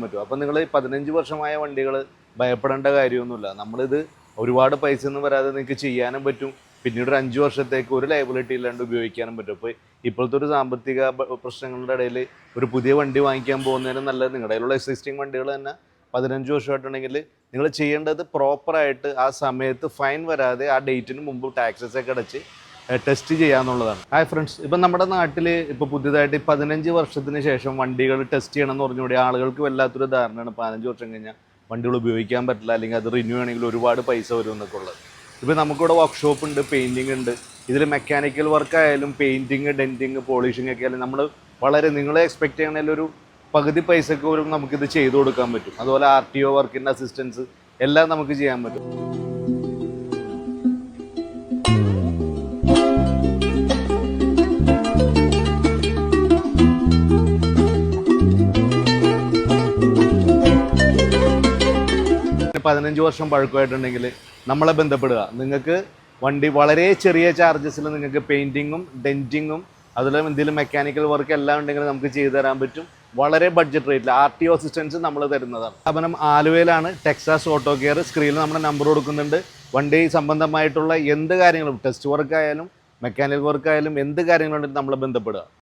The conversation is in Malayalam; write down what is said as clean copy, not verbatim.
പറ്റും. അപ്പോൾ നിങ്ങൾ 15 വർഷമായ വണ്ടികൾ ഭയപ്പെടേണ്ട കാര്യമൊന്നുമില്ല. നമ്മളിത് ഒരുപാട് പൈസ ഒന്നും വരാതെ നിങ്ങൾക്ക് ചെയ്യാനും പറ്റും. പിന്നീട് ഒരു 5 വർഷത്തേക്ക് ഒരു ലയബിലിറ്റി ഇല്ലാണ്ട് ഉപയോഗിക്കാനും പറ്റും. അപ്പോൾ ഇപ്പോഴത്തെ ഒരു സാമ്പത്തിക പ്രശ്നങ്ങളുടെ ഇടയിൽ ഒരു പുതിയ വണ്ടി വാങ്ങിക്കാൻ പോകുന്നതിന് നല്ലത് നിങ്ങളുടെ കയ്യിലുള്ള എക്സിസ്റ്റിംഗ് വണ്ടികൾ തന്നെ 15 വർഷമായിട്ടുണ്ടെങ്കിൽ നിങ്ങൾ ചെയ്യേണ്ടത് പ്രോപ്പറായിട്ട് ആ സമയത്ത് ഫൈൻ വരാതെ ആ ഡേറ്റിന് മുമ്പ് ടാക്സസ് ഒക്കെ അടച്ച് ടെസ്റ്റ് ചെയ്യാന്നുള്ളതാണ്. ഹായ് ഫ്രണ്ട്സ്, ഇപ്പം നമ്മുടെ നാട്ടിൽ ഇപ്പോൾ പുതിയതായിട്ട് 15 വർഷത്തിന് ശേഷം വണ്ടികൾ ടെസ്റ്റ് ചെയ്യണം എന്ന് പറഞ്ഞുകൂടി ആളുകൾക്ക് വല്ലാത്തൊരു ധാരണയാണ് 15 വർഷം കഴിഞ്ഞാൽ വണ്ടികൾ ഉപയോഗിക്കാൻ പറ്റില്ല, അല്ലെങ്കിൽ അത് റിന്യൂ ആണെങ്കിൽ ഒരുപാട് പൈസ വരും എന്നൊക്കെ ഉള്ളത്. ഇപ്പോൾ നമുക്കിവിടെ വർക്ക്ഷോപ്പ് ഉണ്ട്, പെയിൻറ്റിങ് ഉണ്ട്. ഇതിൽ മെക്കാനിക്കൽ വർക്ക് ആയാലും പെയിൻറ്റിങ്, ഡെൻറ്റിങ്, പോളിഷിംഗ് ഒക്കെ ആയാലും നമ്മൾ വളരെ നിങ്ങളെ എക്സ്പെക്ട് ചെയ്യണതിലൊരു പകുതി പൈസക്ക് പോലും നമുക്കിത് ചെയ്തു കൊടുക്കാൻ പറ്റും. അതുപോലെ RTO വർക്കിൻ്റെ അസിസ്റ്റൻസ് എല്ലാം നമുക്ക് ചെയ്യാൻ പറ്റും. പതിനഞ്ച് വർഷം പഴക്കമായിട്ടുണ്ടെങ്കിൽ നമ്മളെ ബന്ധപ്പെടുക. നിങ്ങൾക്ക് വണ്ടി വളരെ ചെറിയ ചാർജസിൽ നിങ്ങൾക്ക് പെയിൻറ്റിങ്ങും ഡെൻറ്റിങ്ങും അതുപോലെ എന്തെങ്കിലും മെക്കാനിക്കൽ വർക്ക് എല്ലാം ഉണ്ടെങ്കിൽ നമുക്ക് ചെയ്തു തരാൻ പറ്റും. വളരെ ബഡ്ജറ്റ് റേറ്റിൽ RTO അസിസ്റ്റൻസ് നമ്മൾ തരുന്നതാണ്. സ്ഥാപനം ആലുവയിലാണ്, ടെക്സാസ് ഓട്ടോ കെയർ. സ്ക്രീനിൽ നമ്മുടെ നമ്പർ കൊടുക്കുന്നുണ്ട്. വണ്ടി സംബന്ധമായിട്ടുള്ള എന്ത് കാര്യങ്ങളും, ടെസ്റ്റ് വർക്ക് ആയാലും മെക്കാനിക്കൽ വർക്ക് ആയാലും എന്ത് കാര്യങ്ങളുണ്ടെങ്കിലും നമ്മളെ ബന്ധപ്പെടുക.